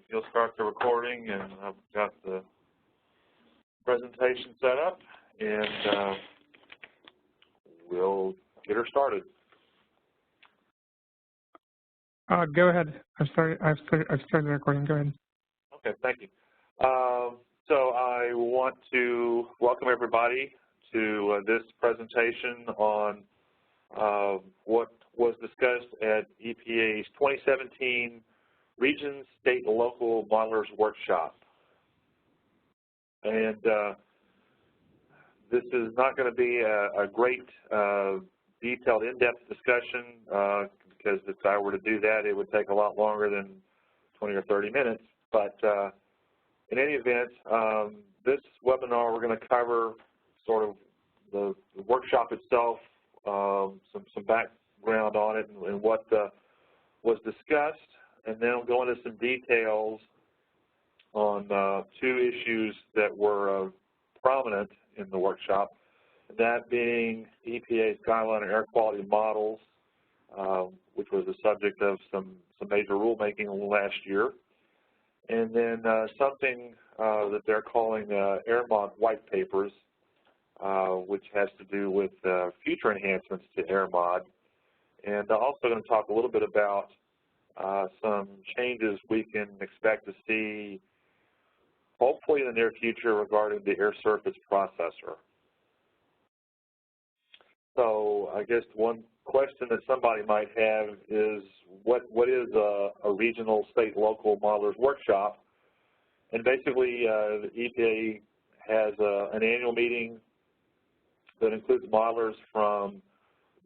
you'll start the recording, and I've got the presentation set up, and we'll get her started. Go ahead. I've started the recording. Go ahead. Okay, thank you. So I want to welcome everybody to this presentation on what was discussed at EPA's 2017 Region, State, and Local Modelers Workshop. And this is not going to be a great detailed, in-depth discussion because if I were to do that, it would take a lot longer than 20 or 30 minutes. But in any event, this webinar, we're going to cover sort of the workshop itself, some background on it and what was discussed, and then I'll go into some details on two issues that were prominent in the workshop, that being EPA's guideline on air quality models, which was the subject of some major rulemaking last year, and then something that they're calling AirMod white papers, which has to do with future enhancements to AirMod. And I'm also going to talk a little bit about some changes we can expect to see hopefully in the near future regarding the air surface processor. So I guess one question that somebody might have is what is a regional, state, local modelers workshop? And basically the EPA has an annual meeting that includes modelers from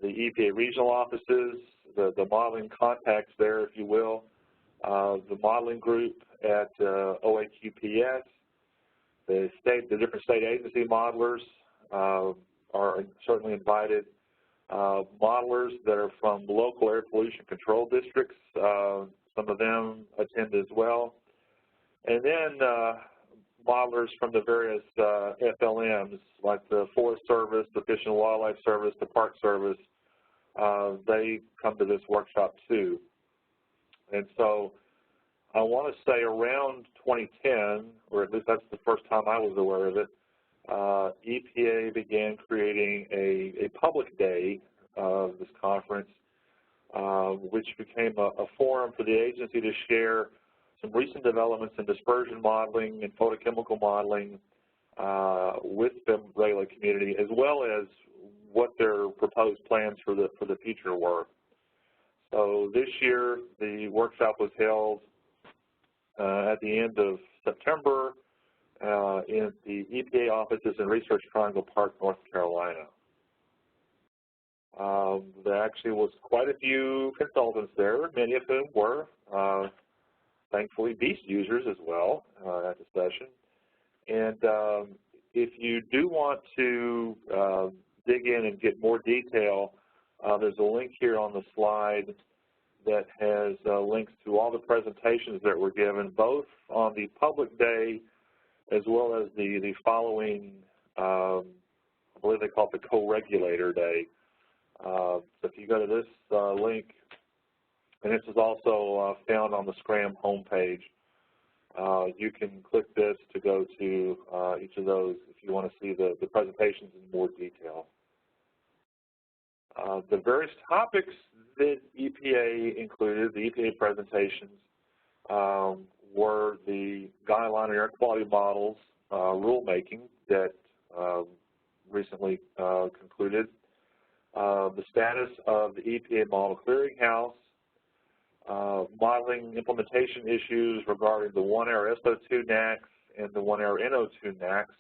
the EPA regional offices, the modeling contacts there, if you will, the modeling group at OAQPS, the different state agency modelers are certainly invited. Modelers that are from local air pollution control districts, some of them attend as well. And then modelers from the various FLMs, like the Forest Service, the Fish and Wildlife Service, the Park Service, they come to this workshop too. And so I want to say around 2010, or at least that's the first time I was aware of it, EPA began creating a public day of this conference, which became a forum for the agency to share some recent developments in dispersion modeling and photochemical modeling with the regular community, as well as what their proposed plans for the future were. So this year, the workshop was held at the end of September in the EPA offices in Research Triangle Park, North Carolina. There actually was quite a few consultants there, many of whom were, thankfully, BEAST users as well at the session. And if you do want to dig in and get more detail, there's a link here on the slide that has links to all the presentations that were given, both on the public day as well as the following, I believe they call it the co-regulator day. So if you go to this link, and this is also found on the SCRAM homepage, you can click this to go to each of those if you want to see the presentations in more detail. The various topics that EPA included, the EPA presentations, were the guideline and air quality models rulemaking that recently concluded, the status of the EPA model clearinghouse, modeling implementation issues regarding the 1-hour SO2 NACs and the 1-hour NO2 NACs,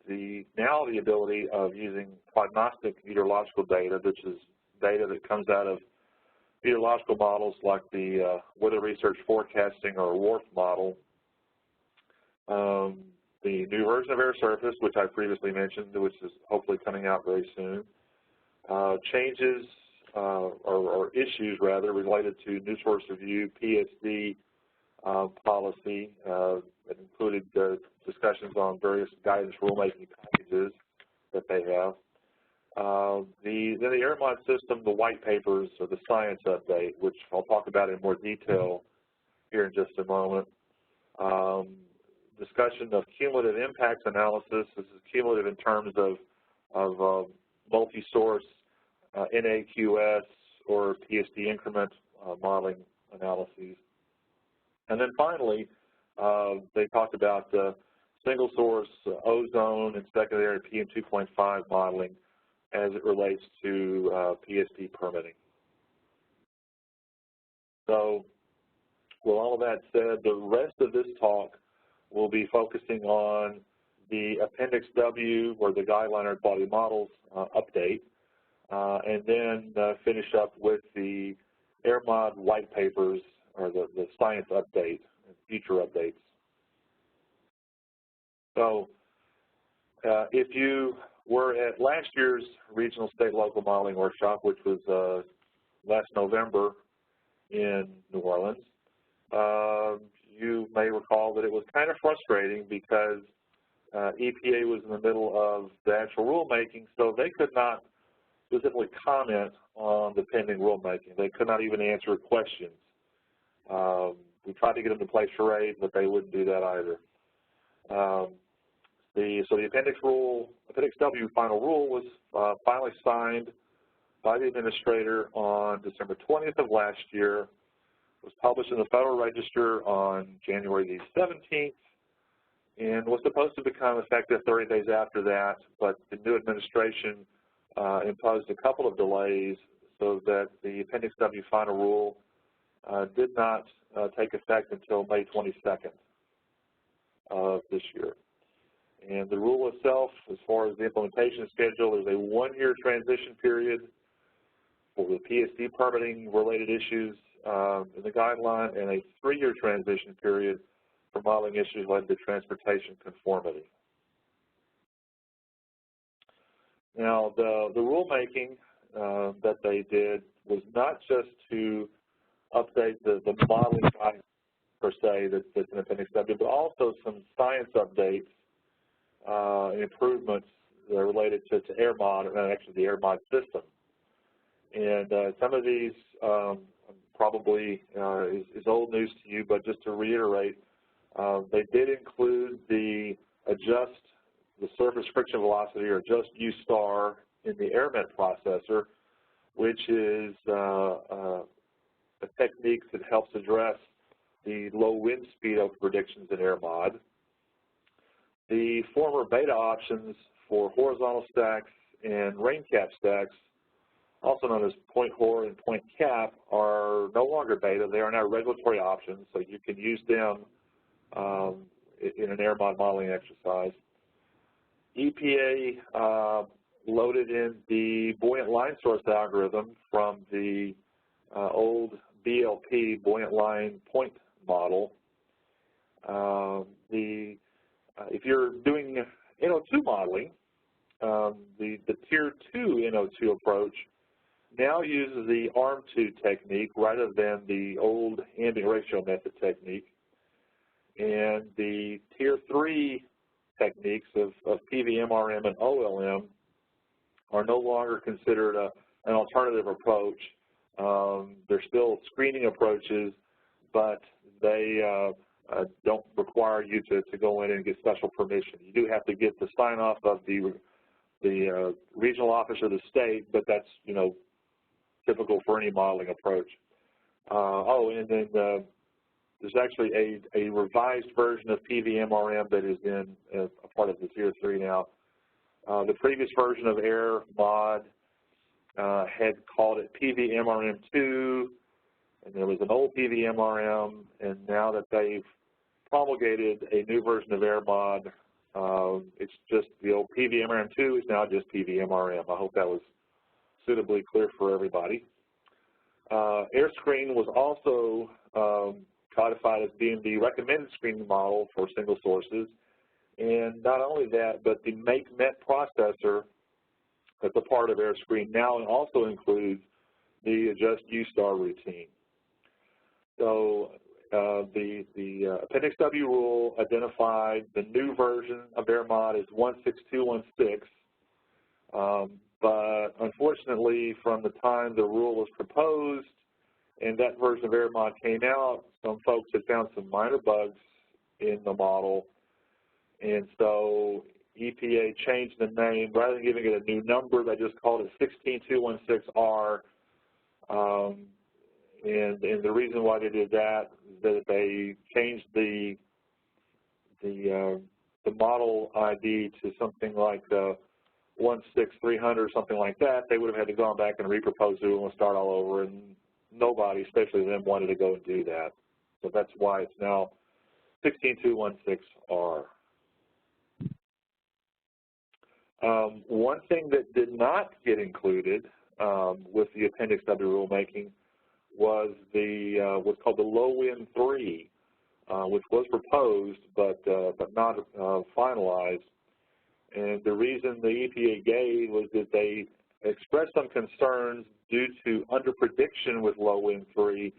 the ability of using prognostic meteorological data, which is data that comes out of meteorological models like the Weather Research Forecasting or WRF model, the new version of air surface, which I previously mentioned, which is hopefully coming out very soon, changes or issues, rather, related to New Source Review, PSD policy that included discussions on various guidance rulemaking packages that they have. Then the AirMod system, the white papers, or the science update, which I'll talk about in more detail here in just a moment. Discussion of cumulative impacts analysis. This is cumulative in terms of multi-source NAQS or PSD increment modeling analyses. And then finally, they talked about single source ozone and secondary PM 2.5 modeling as it relates to PSD permitting. So, with all of that said, the rest of this talk will be focusing on the Appendix W, or the Guideline Air Quality Models update, and then finish up with the AirMod white papers, or the science update, future updates. So, if you were at last year's Regional State Local Modeling Workshop, which was last November in New Orleans, you may recall that it was kind of frustrating because EPA was in the middle of the actual rulemaking, so they could not specifically comment on the pending rulemaking. They could not even answer questions. We tried to get them to play charades, but they wouldn't do that either. So the Appendix W final rule was finally signed by the administrator on December 20th of last year. It was published in the Federal Register on January the 17th and was supposed to become effective 30 days after that, but the new administration imposed a couple of delays so that the Appendix W final rule did not take effect until May 22nd of this year. And the rule itself, as far as the implementation schedule, is a one-year transition period for the PSD permitting related issues in the guideline, and a 3-year transition period for modeling issues related to transportation conformity. Now, the rulemaking that they did was not just to update the modeling guidance per se that's in Appendix W, but also some science updates and improvements related to AirMod, and actually the AirMod system. And some of these probably is old news to you, but just to reiterate, they did include the adjust the surface friction velocity, or adjust U star, in the AirMet processor, which is a technique that helps address the low wind speed of predictions in AirMod. The former beta options for horizontal stacks and rain cap stacks, also known as point hor and point cap, are no longer beta. They are now regulatory options, so you can use them in an AirMod modeling exercise. EPA loaded in the buoyant line source algorithm from the old BLP buoyant line point model. If you're doing NO2 modeling, the Tier 2 NO2 approach now uses the ARM2 technique rather than the old ambient ratio method technique. And the Tier 3 techniques of PVMRM and OLM are no longer considered an alternative approach. They're still screening approaches, but they don't require you to go in and get special permission. You do have to get the sign-off of the regional office of the state, but that's, typical for any modeling approach. And then there's actually a revised version of PVMRM that is in a part of the Tier 3 now. The previous version of AirMod had called it PVMRM2, and there was an old PVMRM, and now that they've promulgated a new version of AirMod, it's just the old PVMRM2 is now just PVMRM. I hope that was suitably clear for everybody. AirScreen was also codified as being the recommended screening model for single sources, and not only that, but the MakeMet processor that's a part of AirScreen now also includes the adjust U star routine. So the Appendix W rule identified the new version of AirMod as 16216, but unfortunately, from the time the rule was proposed and that version of AirMod came out, some folks had found some minor bugs in the model, and so EPA changed the name. Rather than giving it a new number, they just called it 16216R. And the reason why they did that is that if they changed the model ID to something like 16300 or something like that, they would have had to go back and repropose it and start all over, and nobody, especially them, wanted to go and do that. So that's why it's now 16216R. One thing that did not get included with the Appendix W rulemaking was the what's called the low-end 3, which was proposed but not finalized. And the reason the EPA gave was that they expressed some concerns due to underprediction with low-end 3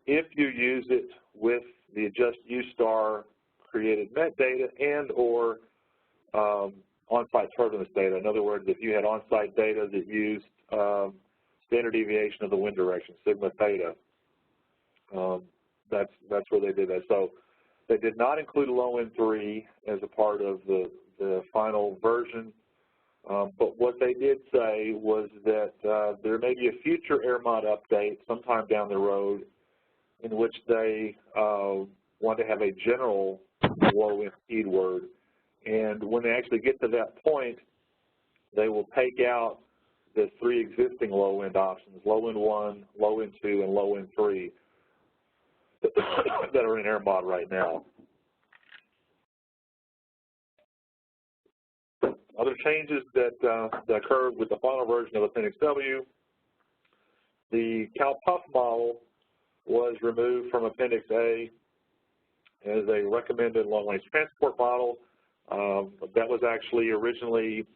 if you use it with the adjust U-star created metadata and or on-site turbulence data. In other words, if you had on-site data that used standard deviation of the wind direction, sigma theta, that's where they did that. So they did not include low-end 3 as a part of the final version, but what they did say was that there may be a future AirMod update sometime down the road in which they want to have a general low-end speed word. And when they actually get to that point, they will take out the 3 existing low-end options, low-end 1, low-end 2, and low-end 3 that are in AirMod right now. Other changes that occurred with the final version of Appendix W, the CalPuff model was removed from Appendix A as a recommended long-range transport model. That was actually originally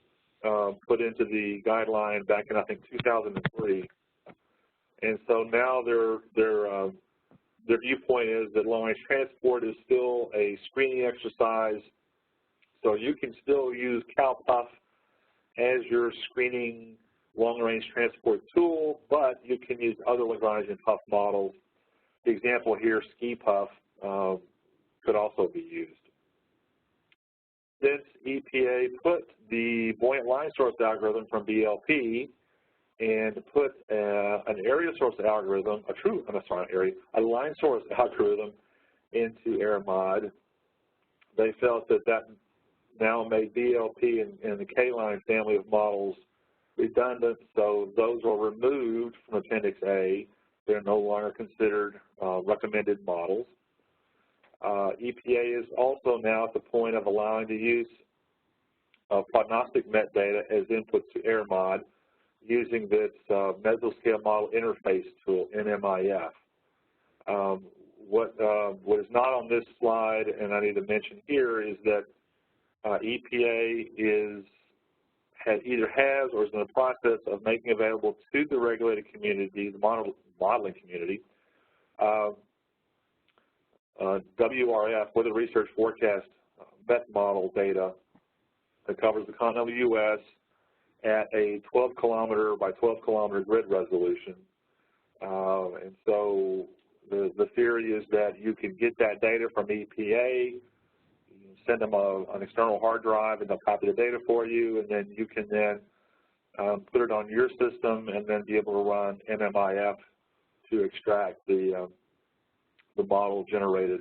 put into the guideline back in, I think, 2003. And so now their viewpoint is that long-range transport is still a screening exercise. So you can still use CalPuff as your screening long-range transport tool, but you can use other Lagrangian puff models. The example here, ski puff, could also be used. Since EPA put the buoyant line source algorithm from BLP and put an area source algorithm, a line source algorithm into AirMod, they felt that that now made BLP and the K-line family of models redundant, so those were removed from Appendix A. They're no longer considered recommended models. EPA is also now at the point of allowing the use of prognostic metadata as input to AirMod using this mesoscale model interface tool, NMIF. What is not on this slide, and I need to mention here, is that EPA either has or is in the process of making available to the regulated community, the modeling community, WRF, Weather Research Forecast MET model data that covers the continental U.S. at a 12-kilometer by 12-kilometer grid resolution. And so the theory is that you can get that data from EPA, send them an external hard drive, and they'll copy the data for you, and then you can then put it on your system and then be able to run NMIF to extract the model-generated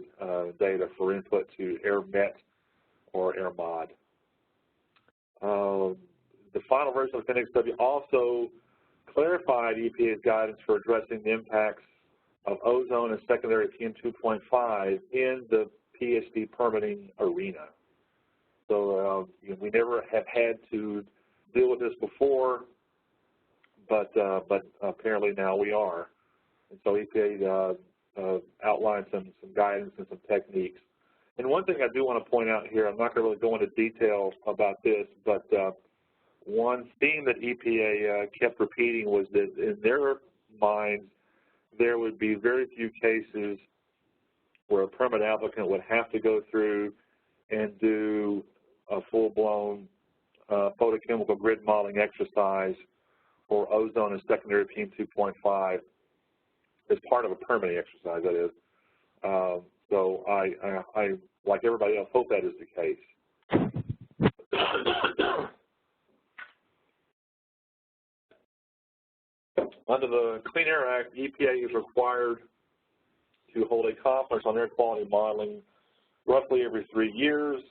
data for input to AirMet or AirMod. The final version of Appendix W also clarified EPA's guidance for addressing the impacts of ozone and secondary PM 2.5 in the PSD permitting arena. So we never have had to deal with this before, but apparently now we are. And so EPA outlined some guidance and some techniques. And one thing I do want to point out here, I'm not going to really go into detail about this, but one theme that EPA kept repeating was that in their minds, there would be very few cases where a permit applicant would have to go through and do a full-blown photochemical grid modeling exercise for ozone and secondary PM 2.5 as part of a permitting exercise, that is. So I, like everybody else, hope that is the case. Under the Clean Air Act, EPA is required to hold a conference on air quality modeling roughly every 3 years,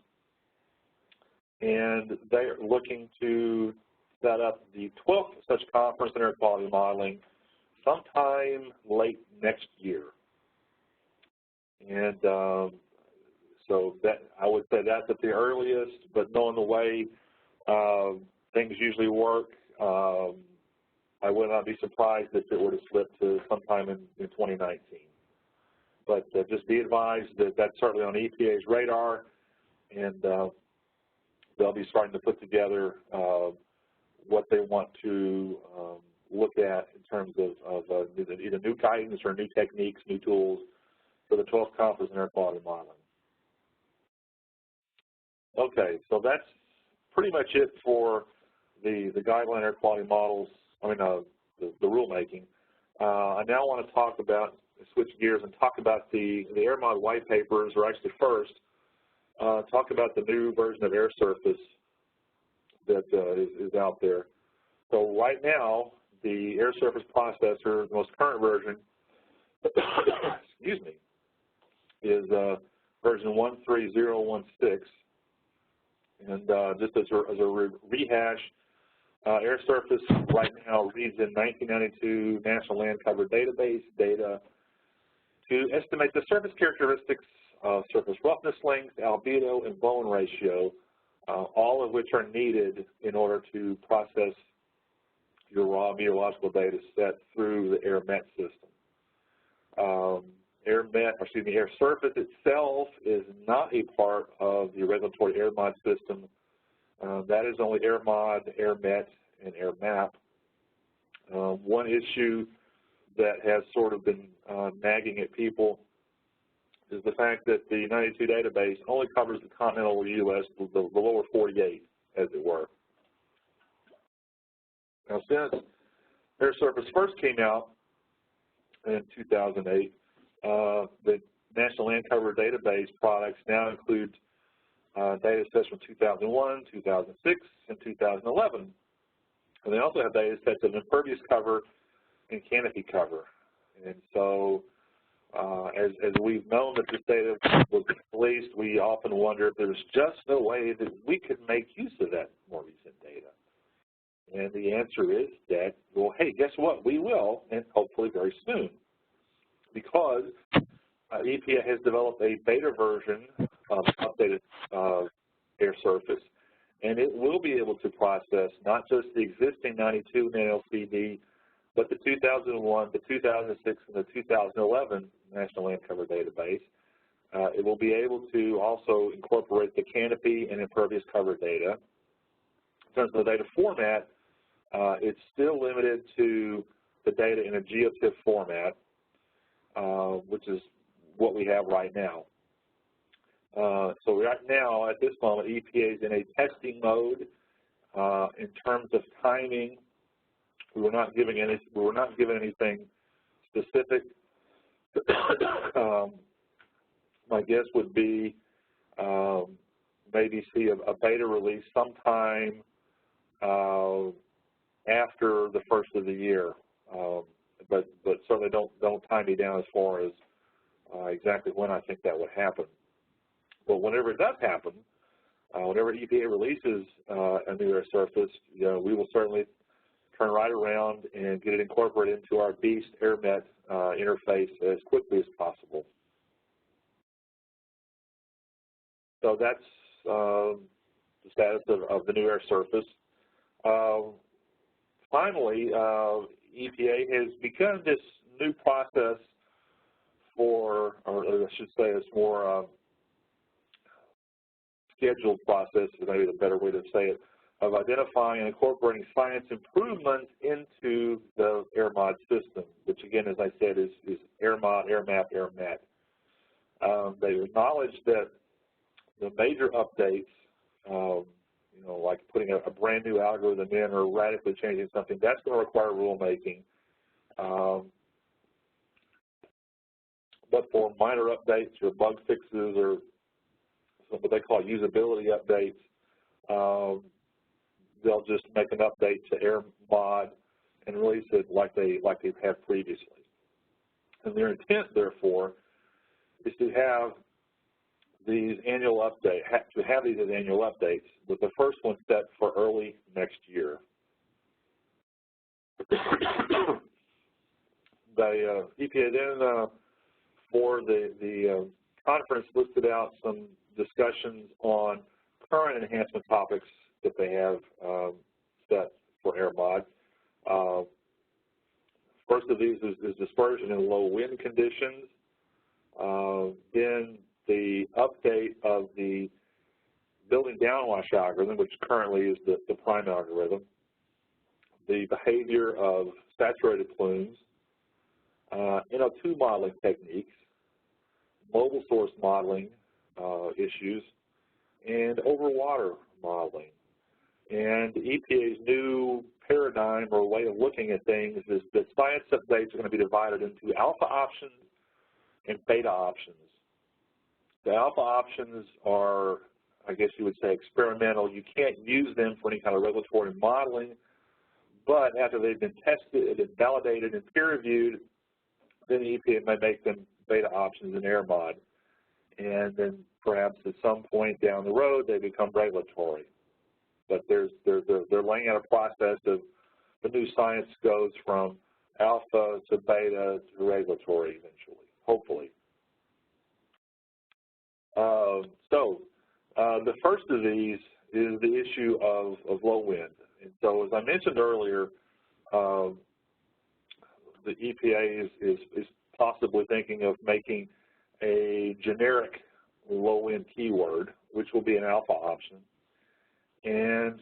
and they are looking to set up the 12th such conference on air quality modeling sometime late next year. And so that, I would say that's at the earliest, but knowing the way things usually work, I would not be surprised if it were to slip to sometime in 2019. But just be advised that that's certainly on EPA's radar, and they'll be starting to put together what they want to look at in terms of either new guidance or new techniques, new tools for the 12th Conference on Air Quality Modeling. Okay, so that's pretty much it for the guideline air quality models, the rulemaking. I now want to talk about, switch gears and talk about the AirMod white papers, or actually first, talk about the new version of air surface that is out there. So right now, the air surface processor, the most current version, excuse me, is version 13016. And just as a rehash, air surface right now reads in 1992 National Land Cover Database data to estimate the surface characteristics of surface roughness length, albedo, and Bowen ratio, all of which are needed in order to process your raw meteorological data set through the AirMet system. Air surface itself is not a part of the regulatory AirMod system. That is only AirMod, AirMet, and AirMap. One issue that has sort of been nagging at people is the fact that the 92 database only covers the continental U.S., the lower 48, as it were. Now, since air surface first came out in 2008, the National Land Cover Database products now include data sets from 2001, 2006, and 2011. And they also have data sets of impervious cover and canopy cover. And so as we've known that this data was released, we often wonder if there's just no way that we could make use of that more recent data. And the answer is that, well, hey, guess what? We will, and hopefully very soon, because EPA has developed a beta version of updated air surface, and it will be able to process not just the existing 92 NLCD, but the 2001, the 2006, and the 2011 National Land Cover Database. It will be able to also incorporate the canopy and impervious cover data. In terms of the data format, it's still limited to the data in a geotiff format, which is what we have right now. So right now, at this moment, EPA is in a testing mode. In terms of timing, we were not given anything specific. My guess would be maybe see a beta release sometime after the first of the year, but certainly don't tie me down as far as exactly when I think that would happen. But whenever it does happen, whenever EPA releases a new air surface, we will certainly turn right around and get it incorporated into our BEAST AirMet interface as quickly as possible. So that's the status of the new air surface. Finally, EPA has begun this new process for, or I should say it's more scheduled process, is maybe the better way to say it, of identifying and incorporating science improvements into the AirMod system, which again, as I said, is AirMod, AirMap, AirMet. They acknowledge that the major updates, like putting a brand new algorithm in or radically changing something, that's going to require rulemaking. but for minor updates or bug fixes or what they call usability updates, they'll just make an update to AirMod and release it like they've had previously. And their intent, therefore, is to have these annual updates, as annual updates, with the first one set for early next year. The EPA then, for the conference, listed out some discussions on current enhancement topics that they have set for AirMod. First of these is dispersion in low wind conditions. Then the update of the building downwash algorithm, which currently is the prime algorithm. The behavior of saturated plumes, NO2 modeling techniques, mobile source modeling issues, and overwater modeling. And the EPA's new paradigm or way of looking at things is that science updates are going to be divided into alpha options and beta options. The alpha options are, I guess you would say, experimental. You can't use them for any kind of regulatory modeling, but after they've been tested and validated and peer-reviewed, then the EPA may make them beta options in AirMod. And then perhaps at some point down the road, they become regulatory. But they're laying out a process of the new science goes from alpha to beta to regulatory eventually, hopefully. The first of these is the issue of low wind. And so as I mentioned earlier, the EPA is possibly thinking of making a generic low wind keyword, which will be an alpha option. And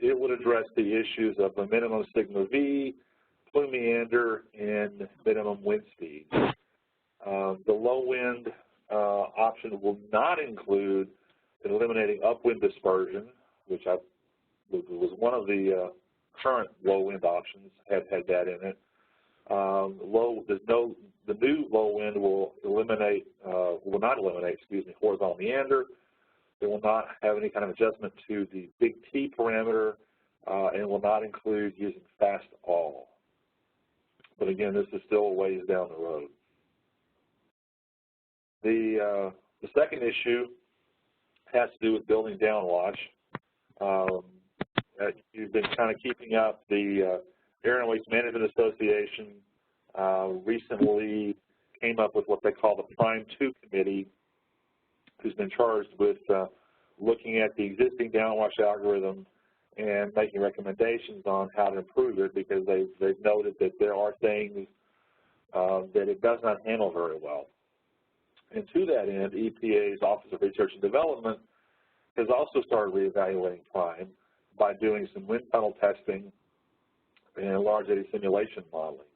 it would address the issues of a minimum sigma V, plume meander, and minimum wind speed. The low wind option will not include eliminating upwind dispersion, which was one of the current low wind options, had that in it. The new low wind will not eliminate, horizontal meander. It will not have any kind of adjustment to the big T parameter, and will not include using fast all. But again, this is still a ways down the road. The second issue has to do with building downwash. You've been kind of keeping up. The Air and Waste Management Association recently came up with what they call the Prime 2 Committee, who's been charged with looking at the existing downwash algorithm and making recommendations on how to improve it, because they've noted that there are things that it does not handle very well. And to that end, EPA's Office of Research and Development has also started reevaluating Prime by doing some wind tunnel testing and large eddy simulation modeling.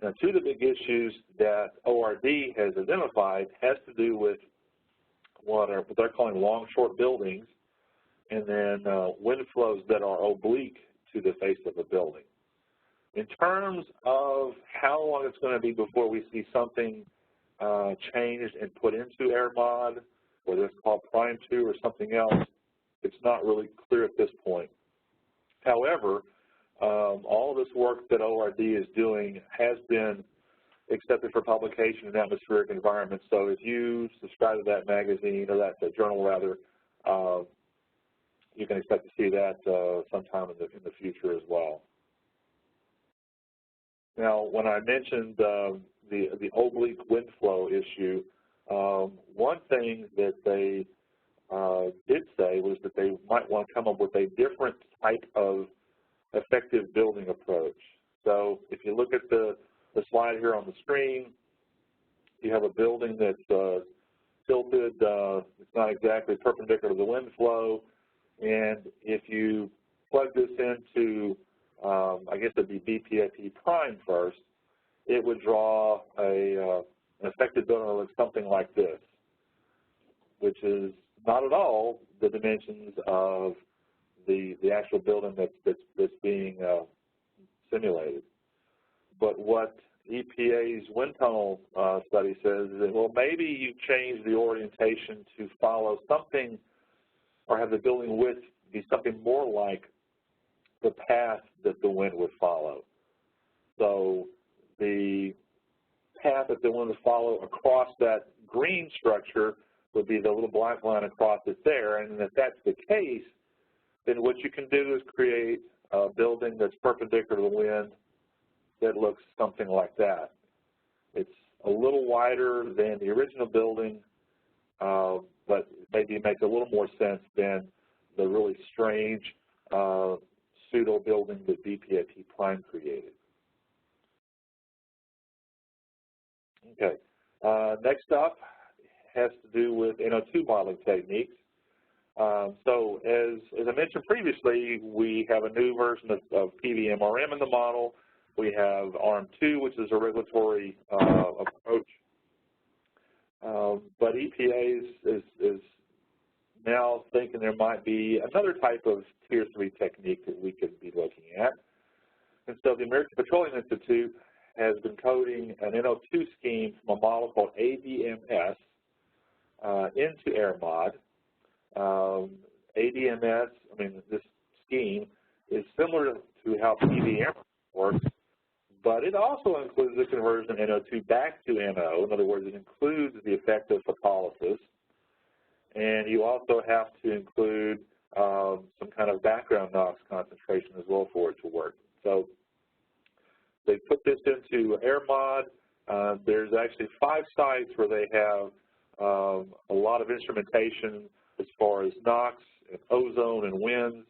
Now, two of the big issues that ORD has identified has to do with what they're calling long, short buildings, and then wind flows that are oblique to the face of a building. In terms of how long it's going to be before we see something changed and put into AirMod, whether it's called Prime 2 or something else, it's not really clear at this point. However, all of this work that ORD is doing has been accepted for publication in Atmospheric Environment. So if you subscribe to that magazine, or that journal rather, you can expect to see that sometime in the future as well. Now, when I mentioned the oblique wind flow issue, one thing that they did say was that they might want to come up with a different type of effective building approach. So if you look at the slide here on the screen, you have a building that's tilted. It's not exactly perpendicular to the wind flow. And if you plug this into, I guess it'd be BPAP prime first, it would draw an effective building that looks something like this, which is not at all the dimensions of the actual building that's being simulated. But what EPA's wind tunnel study says that, well, maybe you change the orientation to follow something or have the building width be something more like the path that the wind would follow. So the path that the wind would follow across that green structure would be the little black line across it there. And if that's the case, then what you can do is create a building that's perpendicular to the wind that looks something like that. It's a little wider than the original building, but maybe it makes a little more sense than the really strange pseudo building that BPAP Prime created. Okay, next up has to do with NO2 modeling techniques. So as I mentioned previously, we have a new version of PVMRM in the model. We have ARM2, which is a regulatory approach. But EPA is now thinking there might be another type of Tier 3 technique that we could be looking at. And so the American Petroleum Institute has been coding an NO2 scheme from a model called ADMS into AirMod. ADMS, this scheme is similar to how PVM works, but it also includes the conversion of NO2 back to NO. In other words, it includes the effect of photolysis, and you also have to include some kind of background NOx concentration as well for it to work. So they put this into AirMod. There's actually 5 sites where they have a lot of instrumentation as far as NOx and ozone and winds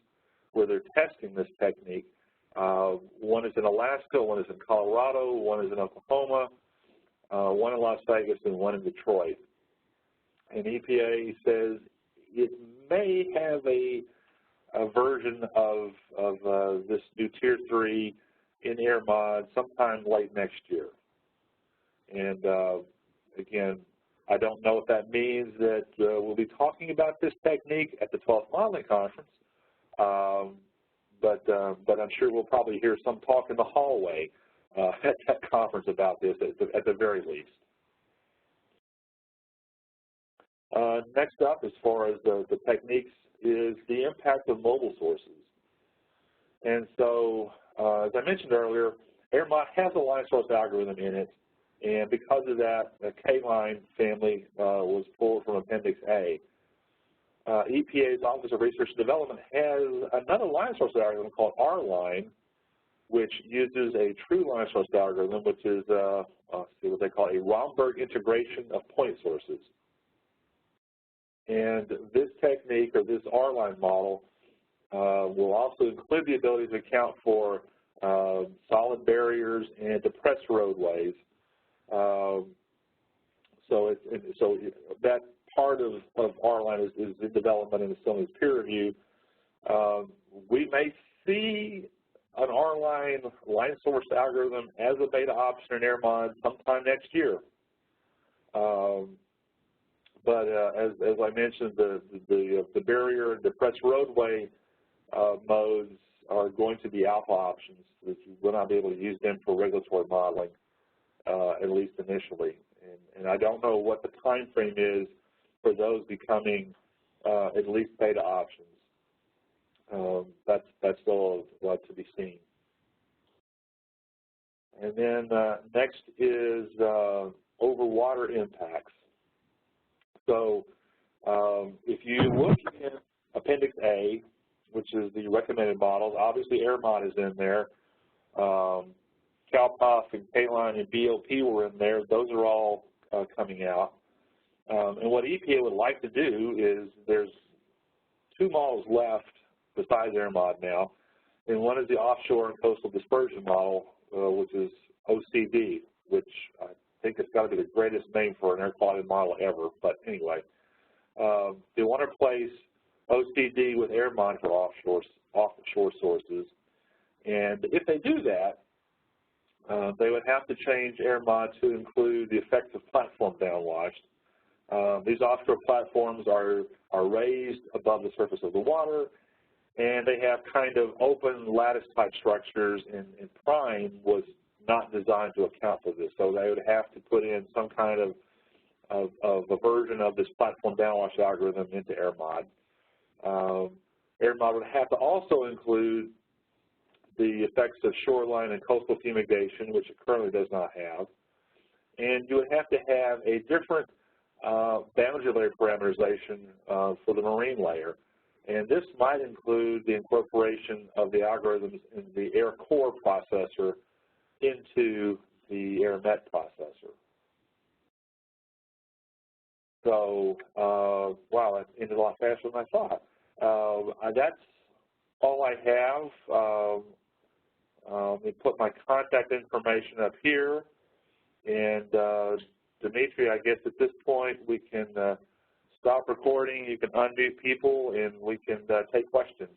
where they're testing this technique. One is in Alaska, one is in Colorado, one is in Oklahoma, one in Las Vegas, and one in Detroit. And EPA says it may have a version of this new Tier 3 in AirMod sometime late next year. And again, I don't know if that means that we'll be talking about this technique at the 12th Modeling Conference, but I'm sure we'll probably hear some talk in the hallway at that conference about this at the very least. Next up, as far as the techniques, is the impact of mobile sources. And so, as I mentioned earlier, AirMod has a line source algorithm in it, and because of that, the K-line family was pulled from Appendix A. EPA's Office of Research and Development has another line source algorithm called R-line, which uses a true line source algorithm, which is what they call a Romberg integration of point sources. And this technique, or this R-line model, will also include the ability to account for solid barriers and depressed roadways. So that part of R-line is in development and is still in peer review. We may see an R-line line source algorithm as a beta option in AirMod sometime next year. But as I mentioned, the barrier and depressed roadway modes are going to be alpha options. You will not be able to use them for regulatory modeling, at least initially. And I don't know what the time frame is for those becoming at least beta options. That's still to be seen. And then next is over water impacts. So if you look in Appendix A, which is the recommended models, obviously AirMod is in there. CalPUF and K-line and BOP were in there. Those are all coming out. And what EPA would like to do is there's 2 models left besides AirMod now, and one is the offshore and coastal dispersion model, which is OCD, which I think it's got to be the greatest name for an air quality model ever. But anyway, they want to replace OCD with AirMod for offshore sources. And if they do that, they would have to change AirMod to include the effects of platform downwash. These offshore platforms are raised above the surface of the water, and they have kind of open lattice type structures, and Prime was not designed to account for this. So they would have to put in some kind of a version of this platform downwash algorithm into AirMod. AirMod would have to also include the effects of shoreline and coastal fumigation, which it currently does not have. And you would have to have a different boundary layer parameterization for the marine layer. And this might include the incorporation of the algorithms in the air core processor into the AirMet processor. So, wow, that ended a lot faster than I thought. That's all I have. Let me put my contact information up here. And Dimitri, I guess at this point we can stop recording. You can unmute people, and we can take questions.